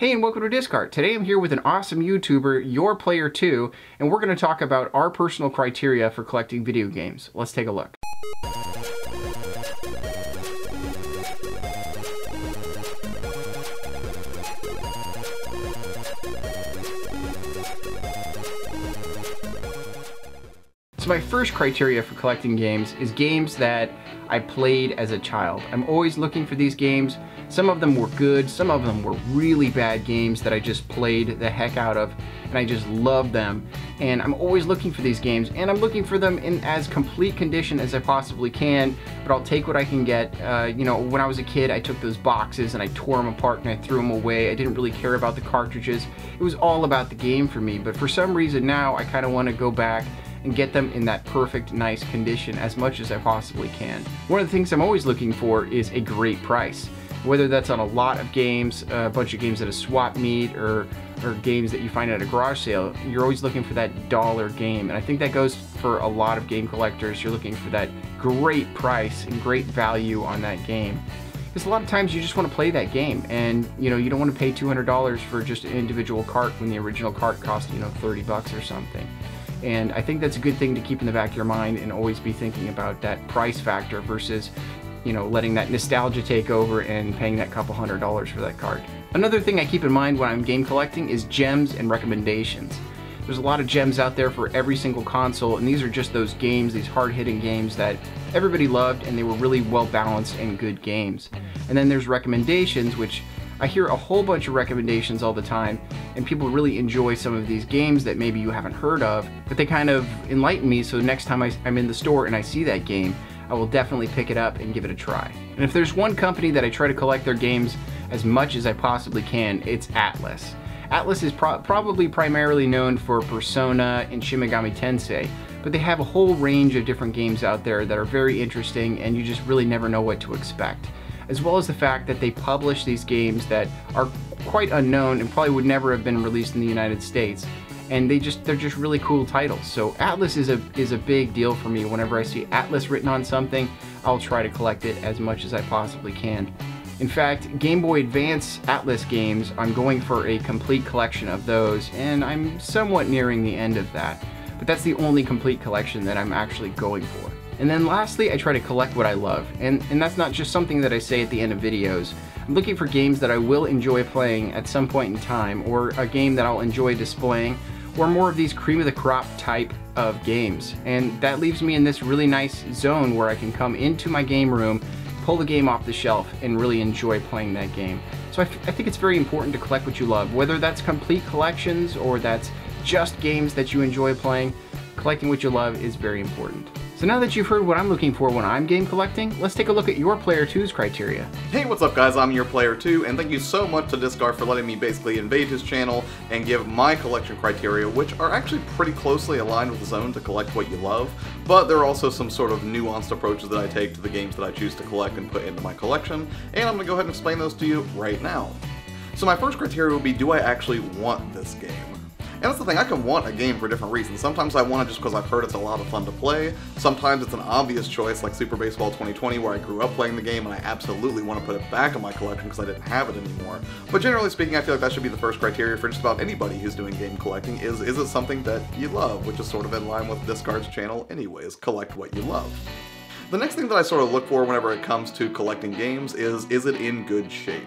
Hey and welcome to Discard. Today I'm here with an awesome YouTuber, YourPlayer2, and we're going to talk about our personal criteria for collecting video games. Let's take a look. So my first criteria for collecting games is games that I played as a child. I'm always looking for these games. Some of them were good, some of them were really bad games that I just played the heck out of, and I just loved them. And I'm always looking for these games, and I'm looking for them in as complete condition as I possibly can, but I'll take what I can get. You know, when I was a kid, I took those boxes and I tore them apart and I threw them away. I didn't really care about the cartridges. It was all about the game for me, but for some reason now I kind of want to go back and get them in that perfect, nice condition as much as I possibly can. One of the things I'm always looking for is a great price. Whether that's on a lot of games, a bunch of games at a swap meet, or games that you find at a garage sale, you're always looking for that dollar game. And I think that goes for a lot of game collectors. You're looking for that great price and great value on that game. Because a lot of times you just want to play that game, and you know, you don't want to pay $200 for just an individual cart when the original cart cost, you know, 30 bucks or something. And I think that's a good thing to keep in the back of your mind and always be thinking about that price factor versus, you know, letting that nostalgia take over and paying that couple $100s for that card. Another thing I keep in mind when I'm game collecting is gems and recommendations. There's a lot of gems out there for every single console, and these are just those games, these hard-hitting games that everybody loved, and they were really well-balanced and good games. And then there's recommendations, which I hear a whole bunch of recommendations all the time, and people really enjoy some of these games that maybe you haven't heard of, but they kind of enlighten me, so next time I'm in the store and I see that game, I will definitely pick it up and give it a try. And if there's one company that I try to collect their games as much as I possibly can, it's Atlus. Atlus is probably primarily known for Persona and Shin Megami Tensei, but they have a whole range of different games out there that are very interesting, and you just really never know what to expect. As well as the fact that they publish these games that are quite unknown and probably would never have been released in the United States. And they're just really cool titles. So Atlus is a big deal for me. Whenever I see Atlus written on something, I'll try to collect it as much as I possibly can. In fact, Game Boy Advance Atlus games, I'm going for a complete collection of those, and I'm somewhat nearing the end of that. But that's the only complete collection that I'm actually going for. And then lastly, I try to collect what I love. And that's not just something that I say at the end of videos. I'm looking for games that I will enjoy playing at some point in time, or a game that I'll enjoy displaying, or more of these cream of the crop type of games. And that leaves me in this really nice zone where I can come into my game room, pull the game off the shelf, and really enjoy playing that game. So I think it's very important to collect what you love. Whether that's complete collections or that's just games that you enjoy playing, collecting what you love is very important. So now that you've heard what I'm looking for when I'm game collecting, let's take a look at YourPlayer2's criteria. Hey, what's up guys, I'm YourPlayer2, and thank you so much to Discard for letting me basically invade his channel and give my collection criteria, which are actually pretty closely aligned with his own to collect what you love, but there are also some sort of nuanced approaches that I take to the games that I choose to collect and put into my collection, and I'm going to go ahead and explain those to you right now. So my first criteria will be, do I actually want this game? And that's the thing, I can want a game for different reasons. Sometimes I want it just because I've heard it's a lot of fun to play. Sometimes it's an obvious choice, like Super Baseball 2020, where I grew up playing the game and I absolutely want to put it back in my collection because I didn't have it anymore. But generally speaking, I feel like that should be the first criteria for just about anybody who's doing game collecting, is it something that you love, which is sort of in line with Discard's channel anyways, collect what you love. The next thing that I sort of look for whenever it comes to collecting games is it in good shape?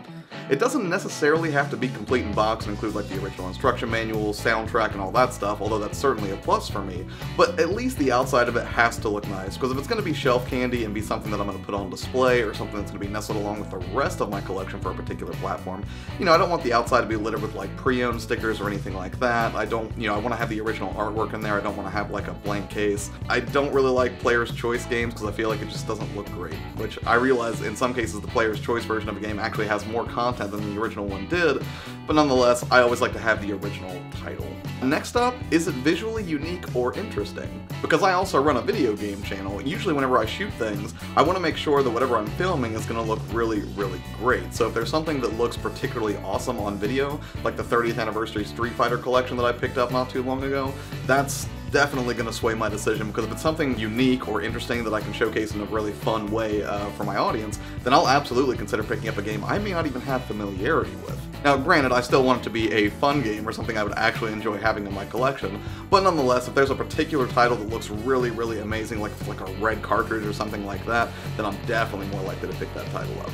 It doesn't necessarily have to be complete in box and include like the original instruction manual, soundtrack, and all that stuff, although that's certainly a plus for me, but at least the outside of it has to look nice, because if it's going to be shelf candy and be something that I'm going to put on display, or something that's going to be nestled along with the rest of my collection for a particular platform, you know, I don't want the outside to be littered with like pre-owned stickers or anything like that. I don't, you know, I want to have the original artwork in there. I don't want to have like a blank case. I don't really like Player's Choice games because I feel like it just doesn't look great, which I realize in some cases the Player's Choice version of a game actually has more content than the original one did, but nonetheless, I always like to have the original title. Next up, is it visually unique or interesting? Because I also run a video game channel, and usually whenever I shoot things, I want to make sure that whatever I'm filming is going to look really, really great. So if there's something that looks particularly awesome on video, like the 30th anniversary Street Fighter collection that I picked up not too long ago, that's definitely going to sway my decision, because if it's something unique or interesting that I can showcase in a really fun way for my audience, then I'll absolutely consider picking up a game I may not even have familiarity with. Now, granted, I still want it to be a fun game or something I would actually enjoy having in my collection, but nonetheless, if there's a particular title that looks really, really amazing, like a red cartridge or something like that, then I'm definitely more likely to pick that title up.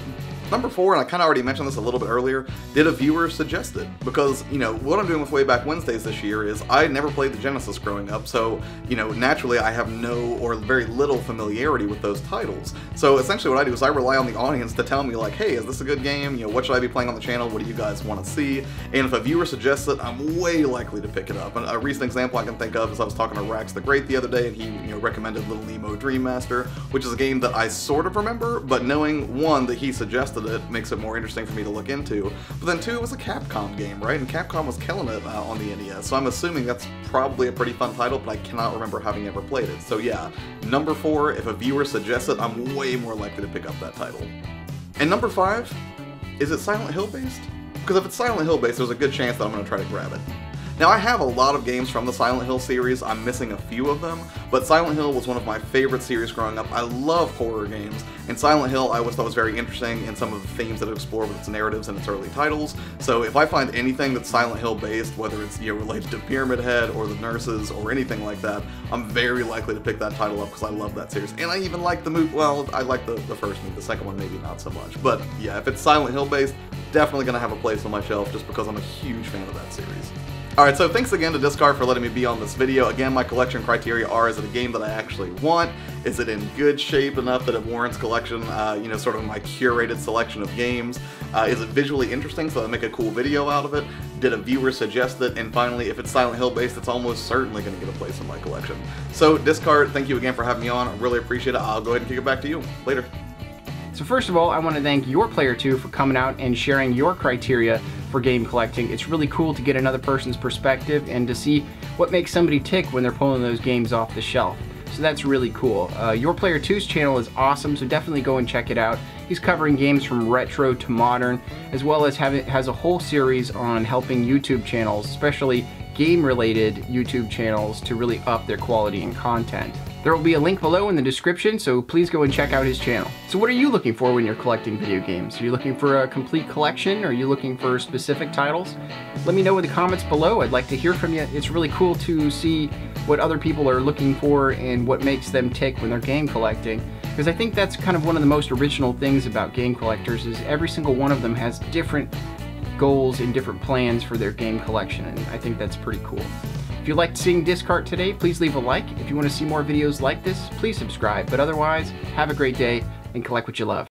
Number 4, and I kind of already mentioned this a little bit earlier, did a viewer suggest it? Because, you know, what I'm doing with Wayback Wednesdays this year is I never played the Genesis growing up, so, you know, naturally I have no or very little familiarity with those titles. So essentially what I do is I rely on the audience to tell me, like, hey, is this a good game? You know, what should I be playing on the channel? What do you guys want to see? And if a viewer suggests it, I'm way likely to pick it up. And a recent example I can think of is I was talking to Rax the Great the other day, and he, you know, recommended Little Nemo Dream Master, which is a game that I sort of remember, but knowing, one, that he suggested it makes it more interesting for me to look into. But then 2, it was a Capcom game, right? And Capcom was killing it on the NES, so I'm assuming that's probably a pretty fun title, but I cannot remember having ever played it. So yeah, number 4, if a viewer suggests it, I'm way more likely to pick up that title. And number 5, is it Silent Hill based? Because if it's Silent Hill based, there's a good chance that I'm going to try to grab it. Now, I have a lot of games from the Silent Hill series, I'm missing a few of them, but Silent Hill was one of my favorite series growing up. I love horror games, and Silent Hill I always thought was very interesting in some of the themes that it explored with its narratives and its early titles. So if I find anything that's Silent Hill based, whether it's, you know, related to Pyramid Head or the Nurses or anything like that, I'm very likely to pick that title up because I love that series. And I even like the movie, well, I like the first movie, the second one maybe not so much. But yeah, if it's Silent Hill based, definitely going to have a place on my shelf just because I'm a huge fan of that series. Alright, so thanks again to Discard for letting me be on this video. Again, my collection criteria are, is it a game that I actually want? Is it in good shape enough that it warrants collection, you know, sort of my curated selection of games? Is it visually interesting so I make a cool video out of it? Did a viewer suggest it? And finally, if it's Silent Hill based, it's almost certainly going to get a place in my collection. So, Discard, thank you again for having me on. I really appreciate it. I'll go ahead and kick it back to you. Later. So first of all, I want to thank YourPlayer2 for coming out and sharing your criteria for game collecting. It's really cool to get another person's perspective and to see what makes somebody tick when they're pulling those games off the shelf. So that's really cool. YourPlayer2's channel is awesome, so definitely go and check it out. He's covering games from retro to modern, as well as has a whole series on helping YouTube channels, especially game-related YouTube channels, to really up their quality and content. There will be a link below in the description, so please go and check out his channel. So what are you looking for when you're collecting video games? Are you looking for a complete collection? Are you looking for specific titles? Let me know in the comments below. I'd like to hear from you. It's really cool to see what other people are looking for and what makes them tick when they're game collecting. Because I think that's kind of one of the most original things about game collectors, is every single one of them has different goals and different plans for their game collection, and I think that's pretty cool. If you liked seeing Discard today, please leave a like. If you want to see more videos like this, please subscribe. But otherwise, have a great day and collect what you love.